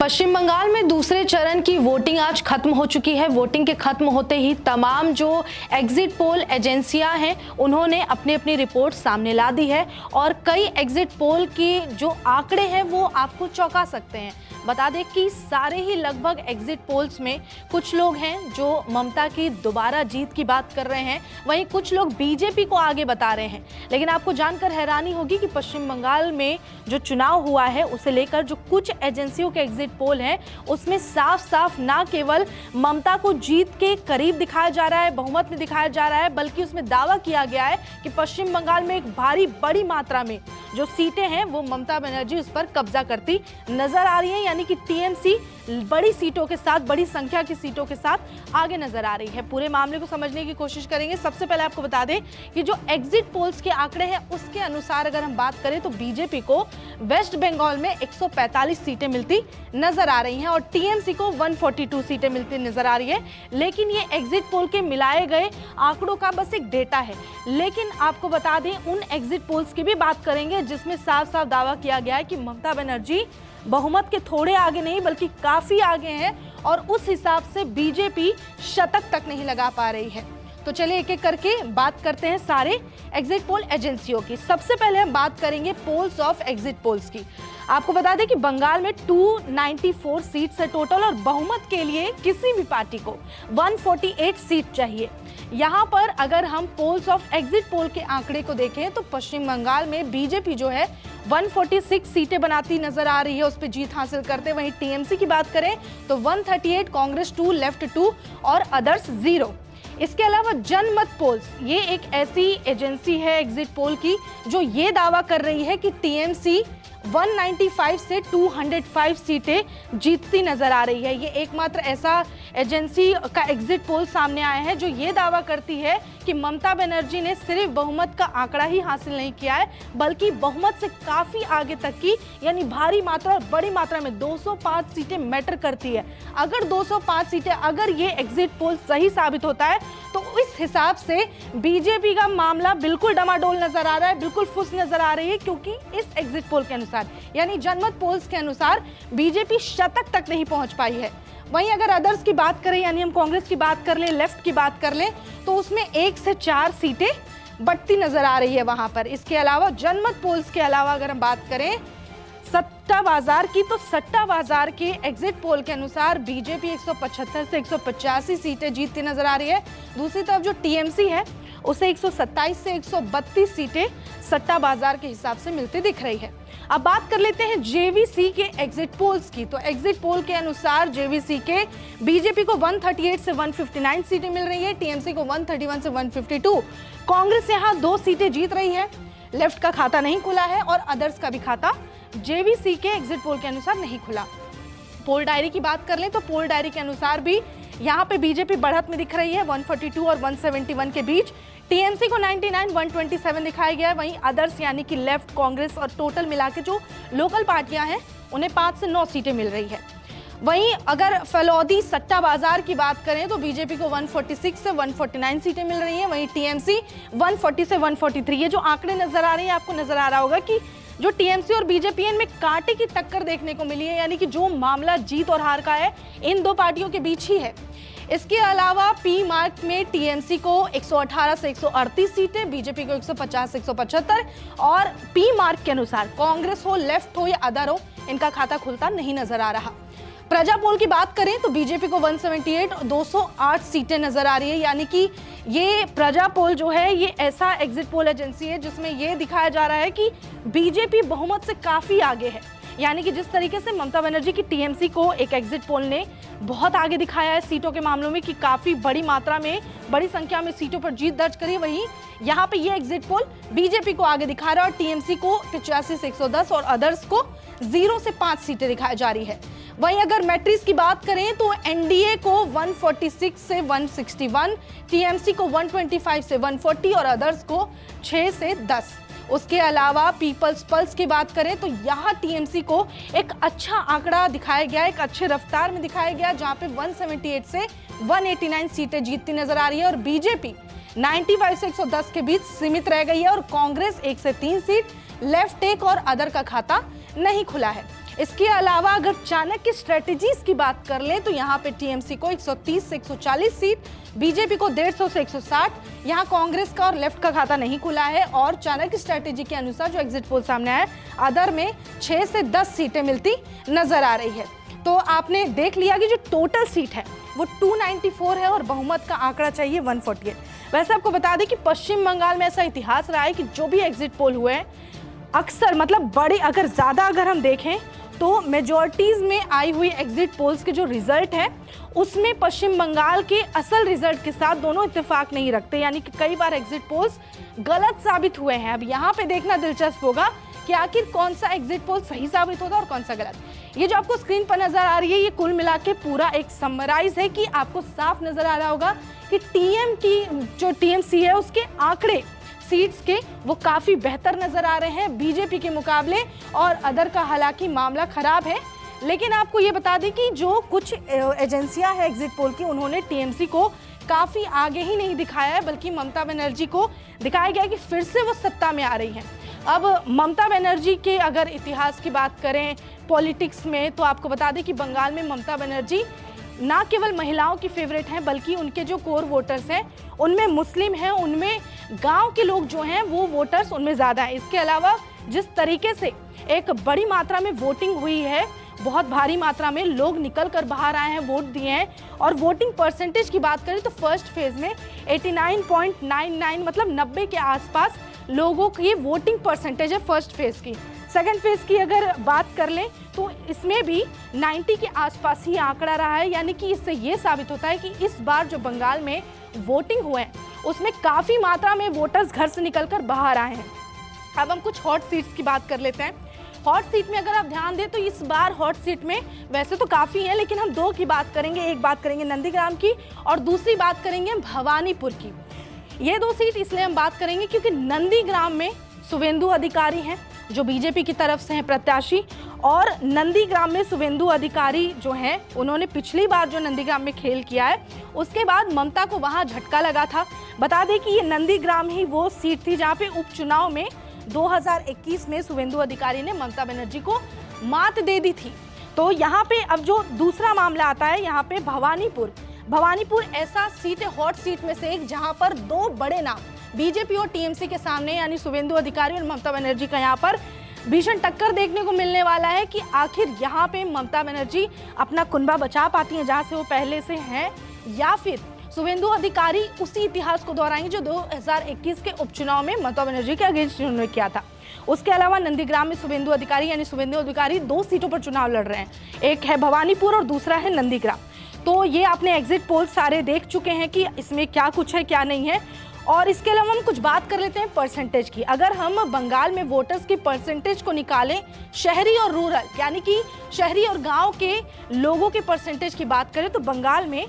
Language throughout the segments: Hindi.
पश्चिम बंगाल में दूसरे चरण की वोटिंग आज खत्म हो चुकी है। वोटिंग के खत्म होते ही तमाम जो एग्जिट पोल एजेंसियां हैं उन्होंने अपनी अपनी रिपोर्ट सामने ला दी है और कई एग्जिट पोल की जो आंकड़े हैं वो आपको चौंका सकते हैं। बता दें कि सारे ही लगभग एग्जिट पोल्स में कुछ लोग हैं जो ममता की दोबारा जीत की बात कर रहे हैं, वहीं कुछ लोग बीजेपी को आगे बता रहे हैं। लेकिन आपको जानकर हैरानी होगी कि पश्चिम बंगाल में जो चुनाव हुआ है उसे लेकर जो कुछ एजेंसियों के एग्जिट पोल हैं उसमें साफ साफ ना केवल ममता को जीत के करीब दिखाया जा रहा है, बहुमत में दिखाया जा रहा है, बल्कि उसमें दावा किया गया है कि पश्चिम बंगाल में एक भारी बड़ी मात्रा में जो सीटें हैं वो ममता बनर्जी उस पर कब्जा करती नजर आ रही है। यानी कि टीएमसी बड़ी सीटों के साथ, बड़ी संख्या की सीटों के साथ आगे नजर आ रही है। पूरे मामले को समझने की कोशिश करेंगे। सबसे पहले आपको बता दें कि जो एग्जिट पोल्स के आंकड़े हैं उसके अनुसार अगर हम बात करें तो बीजेपी को वेस्ट बंगाल में 145 सीटें मिलती नजर आ रही हैं और टीएमसी को 142 सीटें मिलती नजर आ रही है। लेकिन ये एग्जिट पोल के मिलाए गए आंकड़ों का बस एक डेटा है। लेकिन आपको बता दें उन एग्जिट पोल्स की भी बात करेंगे जिसमें साफ साफ दावा किया गया है कि ममता बनर्जी बहुमत के थोड़े आगे नहीं बल्कि काफी आगे हैं और उस हिसाब से बीजेपी शतक तक नहीं लगा पा रही है। तो चलिए एक एक करके बात करते हैं सारे एग्जिट पोल एजेंसियों की। सबसे पहले हम बात करेंगे पोल्स ऑफ एग्जिट पोल्स की। आपको बता दें कि बंगाल में 294 सीट्स है टोटल और बहुमत के लिए किसी भी पार्टी को 148 सीट चाहिए। यहाँ पर अगर हम पोल्स ऑफ एग्जिट पोल के आंकड़े को देखें तो पश्चिम बंगाल में बीजेपी जो है 146 सीटें बनाती नजर आ रही है, उस पर जीत हासिल करते। वहीं टीएमसी की बात करें तो 138, कांग्रेस 2, लेफ्ट 2 और अदर्स 0। इसके अलावा जनमत पोल्स ये एक ऐसी एजेंसी है एग्जिट पोल की जो ये दावा कर रही है कि टीएमसी 195 से 205 सीटें जीतती नजर आ रही है। ये एकमात्र ऐसा एजेंसी का एग्जिट पोल सामने आया है जो ये दावा करती है कि ममता बनर्जी ने सिर्फ बहुमत का आंकड़ा ही हासिल नहीं किया है बल्कि बहुमत से काफी आगे तक की यानी भारी मात्रा और बड़ी मात्रा में 205 सीटें मैटर करती है। अगर 205 सीटें अगर ये एग्जिट पोल सही साबित होता है तो इस हिसाब से बीजेपी का मामला बिल्कुल डमाडोल नजर आ रहा है, बिल्कुल फुस नजर आ रही है, क्योंकि इस एग्जिट पोल के अनुसार यानी जनमत पोल्स के अनुसार बीजेपी शतक तक नहीं पहुंच पाई है। वहीं अगर अदर्स की बात करें यानी हम कांग्रेस की बात कर लें, लेफ्ट की बात कर लें तो उसमें 1 से 4 सीटें बढ़ती नजर आ रही है वहां पर। इसके अलावा जनमत पोल्स के अलावा अगर हम बात करें सट्टा बाजार की तो सट्टा बाजार के एग्जिट पोल के अनुसार बीजेपी 175 से 185 सीटें जीतती नजर आ रही है। दूसरी तरफ जो टीएमसी है उसे 127 से 132 सीटें सट्टा बाजार के हिसाब से मिलती दिख रही है। अब बात कर लेते हैं जेवीसी के एग्जिट पोल्स की। तो एग्जिट पोल के अनुसार जेवीसी के बीजेपी को 138 से 159 सीटें मिल रही है, टीएमसी को 131 से 152। कांग्रेस यहां 2 सीटें जीत रही है। लेफ्ट का खाता नहीं खुला है और अदर्स का भी खाता जेवीसी के एग्जिट पोल के अनुसार नहीं खुला। पोल डायरी की बात कर लें तो पोल डायरी के अनुसार भी यहाँ पे बीजेपी बढ़त में दिख रही है 142 और 171 के बीच। टीएमसी को 99, 127 दिखाया गया है। वहीं अदर्स यानी कि लेफ्ट, कांग्रेस और टोटल मिला के जो लोकल पार्टियां हैं उन्हें 5 से 9 सीटें मिल रही है। वहीं अगर फलौदी सट्टा बाजार की बात करें तो बीजेपी को 146 से 149 सीटें मिल रही हैं। वहीं टीएमसी 140 से 143। ये जो आंकड़े नजर आ रहे हैं आपको नजर आ रहा होगा कि जो टीएमसी और बीजेपी में कांटे की टक्कर देखने को मिली है, यानी कि जो मामला जीत और हार का है इन दो पार्टियों के बीच ही है। इसके अलावा पी मार्क में टीएमसी को 118 से 138 सीटें, बीजेपी को 150 से 175 और पी मार्क के अनुसार कांग्रेस हो, लेफ्ट हो या अदर हो, इनका खाता खुलता नहीं नजर आ रहा। प्रजा पोल की बात करें तो बीजेपी को 178 और 208 सीटें नजर आ रही है। यानी कि ये प्रजा पोल जो है ये ऐसा एग्जिट पोल एजेंसी है जिसमें ये दिखाया जा रहा है कि बीजेपी बहुमत से काफी आगे है। यानी कि जिस तरीके से ममता बनर्जी की टीएमसी को एक एग्जिट पोल ने बहुत आगे दिखाया है सीटों के मामलों में कि काफी बड़ी मात्रा में, बड़ी संख्या में सीटों पर जीत दर्ज करी, वहीं यहाँ पे ये एग्जिट पोल बीजेपी को आगे दिखा रहा है और टीएमसी को 85 से 110 और अदर्स को 0 से 5 सीटें दिखाई जा रही है। वहीं अगर मैट्रिक्स की बात करें तो एनडीए को 146 से 161, टीएमसी को 125 से 140 और अदर्स को 6 से 10। उसके अलावा पीपल्स पल्स की बात करें तो यहाँ टीएमसी को एक अच्छा आंकड़ा दिखाया गया, एक अच्छे रफ्तार में दिखाया गया जहाँ पे 178 से 189 सीटें जीतती नजर आ रही है और बीजेपी 95 से 110 के बीच सीमित रह गई है और कांग्रेस 1 से 3 सीट, लेफ्ट 1 और अदर का खाता नहीं खुला है। इसके अलावा अगर चाणक्य स्ट्रेटजीज की बात कर लें तो यहाँ पे टीएमसी को 130 से 140 सीट, बीजेपी को 150 से 160, यहाँ कांग्रेस का और लेफ्ट का खाता नहीं खुला है। और चाणक्य स्ट्रेटजी के अनुसार जो एग्जिट पोल सामने आया, अदर में 6 से 10 सीटें मिलती नजर आ रही है। तो आपने देख लिया कि जो टोटल सीट है वो 294 है और बहुमत का आंकड़ा चाहिए 148। वैसे आपको बता दें कि पश्चिम बंगाल में ऐसा इतिहास रहा है कि जो भी एग्जिट पोल हुए हैं अक्सर मतलब बड़ी अगर हम देखें तो मेजॉरिटीज में आई हुई एग्जिट पोल्स के जो रिजल्ट है उसमें पश्चिम बंगाल के असल रिजल्ट के साथ दोनों इत्तेफाक नहीं रखते, यानी कि कई बार एग्जिट पोल्स गलत साबित हुए हैं। अब यहाँ पे देखना दिलचस्प होगा कि आखिर कौन सा एग्जिट पोल सही साबित होगा और कौन सा गलत। ये जो आपको स्क्रीन पर नजर आ रही है ये कुल मिला के पूरा एक समराइज है कि आपको साफ नजर आ रहा होगा कि जो टीएमसी है उसके आंकड़े सीट्स के वो काफी बेहतर नजर आ रहे हैं बीजेपी के मुकाबले, और अदर का हालांकि मामला खराब है। लेकिन आपको ये बता दें कि जो कुछ एजेंसियां हैं एग्जिट पोल की, उन्होंने टीएमसी को काफी आगे ही नहीं दिखाया है, बल्कि ममता बनर्जी को दिखाया गया कि फिर से वो सत्ता में आ रही हैं। अब ममता बनर्जी के अगर इतिहास की बात करें पॉलिटिक्स में, तो आपको बता दें कि बंगाल में ममता बनर्जी ना केवल महिलाओं की फेवरेट हैं बल्कि उनके जो कोर वोटर्स हैं उनमें मुस्लिम हैं, उनमें गांव के लोग जो हैं वो वोटर्स उनमें ज़्यादा हैं। इसके अलावा जिस तरीके से एक बड़ी मात्रा में वोटिंग हुई है, बहुत भारी मात्रा में लोग निकल कर बाहर आए हैं, वोट दिए हैं, और वोटिंग परसेंटेज की बात करें तो फर्स्ट फेज में 89.99 मतलब 90 के आसपास लोगों की वोटिंग परसेंटेज है फर्स्ट फेज की। सेकेंड फेज की अगर बात कर लें तो इसमें भी 90 के आसपास ही आंकड़ा रहा है, यानी कि इससे ये साबित होता है कि इस बार जो बंगाल में वोटिंग हुए हैं उसमें काफ़ी मात्रा में वोटर्स घर से निकलकर बाहर आए हैं। अब हम कुछ हॉट सीट्स की बात कर लेते हैं। हॉट सीट में अगर आप ध्यान दें तो इस बार हॉट सीट में वैसे तो काफ़ी हैं, लेकिन हम दो की बात करेंगे। एक बात करेंगे नंदीग्राम की और दूसरी बात करेंगे भवानीपुर की। ये दो सीट इसलिए हम बात करेंगे क्योंकि नंदीग्राम में शुभेंदु अधिकारी हैं जो बीजेपी की तरफ से हैं प्रत्याशी, और नंदीग्राम में शुभेंदु अधिकारी जो हैं उन्होंने पिछली बार जो नंदीग्राम में खेल किया है उसके बाद ममता को वहां झटका लगा था। बता दें कि ये नंदीग्राम ही वो सीट थी जहां पे उपचुनाव में 2021 में शुभेंदु अधिकारी ने ममता बनर्जी को मात दे दी थी। तो यहाँ पे अब जो दूसरा मामला आता है, यहाँ पे भवानीपुर ऐसा सीट है हॉट सीट में से एक जहाँ पर दो बड़े नाम बीजेपी और टीएमसी के सामने, यानी शुभेंदु अधिकारी और ममता बनर्जी का यहाँ पर भीषण टक्कर देखने को मिलने वाला है कि आखिर यहाँ पे ममता बनर्जी अपना कुनबा बचा पाती हैं जहाँ से वो पहले से हैं, या फिर शुभेंदु अधिकारी उसी इतिहास को दोहराएंगे जो 2021 के उपचुनाव में ममता बनर्जी के अगेंस्ट उन्होंने किया था। उसके अलावा नंदीग्राम में शुभेंदु अधिकारी 2 सीटों पर चुनाव लड़ रहे हैं, एक है भवानीपुर और दूसरा है नंदीग्राम। तो ये आपने एग्जिट पोल सारे देख चुके हैं कि इसमें क्या कुछ है क्या नहीं है। और इसके अलावा हम कुछ बात कर लेते हैं परसेंटेज की। अगर हम बंगाल में वोटर्स की परसेंटेज को निकालें शहरी और रूरल, यानी कि शहरी और गांव के लोगों के परसेंटेज की बात करें तो बंगाल में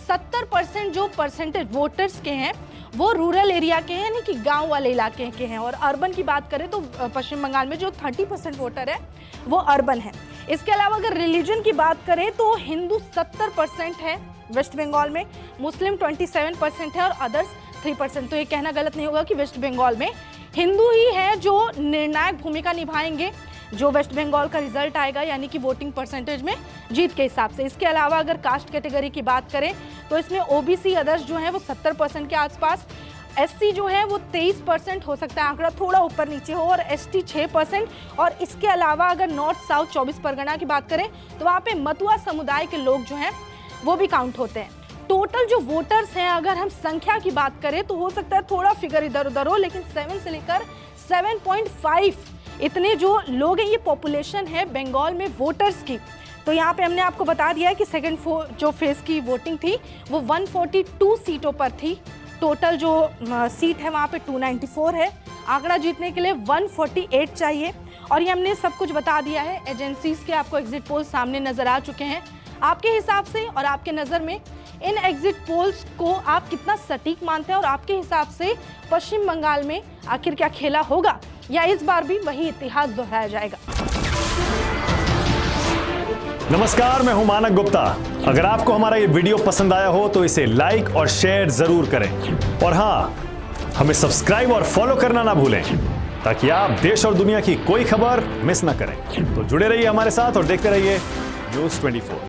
70% जो परसेंटेज वोटर्स के हैं वो रूरल एरिया के हैं, यानी कि गांव वाले इलाके के हैं। और अर्बन की बात करें तो पश्चिम बंगाल में जो 30% वोटर है वो अर्बन है। इसके अलावा अगर रिलीजन की बात करें तो हिंदू 70% है वेस्ट बंगाल में, मुस्लिम 27% है और अदर्स 3%। तो ये कहना गलत नहीं होगा कि वेस्ट बंगाल में हिंदू ही है जो निर्णायक भूमिका निभाएंगे जो वेस्ट बंगाल का रिजल्ट आएगा, यानी कि वोटिंग परसेंटेज में जीत के हिसाब से। इसके अलावा अगर कास्ट कैटेगरी की बात करें तो इसमें ओबीसी अदर्स जो है वो 70% के आसपास, एससी जो है वो 23% हो सकता है, आंकड़ा थोड़ा ऊपर नीचे हो, और एसटी 6%। और इसके अलावा अगर नॉर्थ साउथ 24 परगना की बात करें तो वहाँ पे मतुआ समुदाय के लोग जो हैं वो भी काउंट होते हैं। टोटल जो वोटर्स हैं अगर हम संख्या की बात करें तो हो सकता है थोड़ा फिगर इधर उधर हो, लेकिन 7 से लेकर 7.5 इतने जो लोग हैं ये पॉपुलेशन है बंगाल में वोटर्स की। तो यहाँ पे हमने आपको बता दिया है कि सेकेंड जो फेज की वोटिंग थी वो 142 सीटों पर थी। टोटल जो सीट है वहाँ पे 294 है, आंकड़ा जीतने के लिए 148 चाहिए। और ये हमने सब कुछ बता दिया है, एजेंसीज के आपको एग्जिट पोल सामने नजर आ चुके हैं। आपके हिसाब से और आपके नज़र में इन एग्जिट पोल्स को आप कितना सटीक मानते हैं, और आपके हिसाब से पश्चिम बंगाल में आखिर क्या खेला होगा, या इस बार भी वही इतिहास दोहराया जाएगा? नमस्कार, मैं हूं मानक गुप्ता। अगर आपको हमारा ये वीडियो पसंद आया हो तो इसे लाइक और शेयर जरूर करें, और हाँ, हमें सब्सक्राइब और फॉलो करना ना भूलें। ताकि आप देश और दुनिया की कोई खबर मिस ना करें। तो जुड़े रहिए हमारे साथ और देखते रहिए News 24।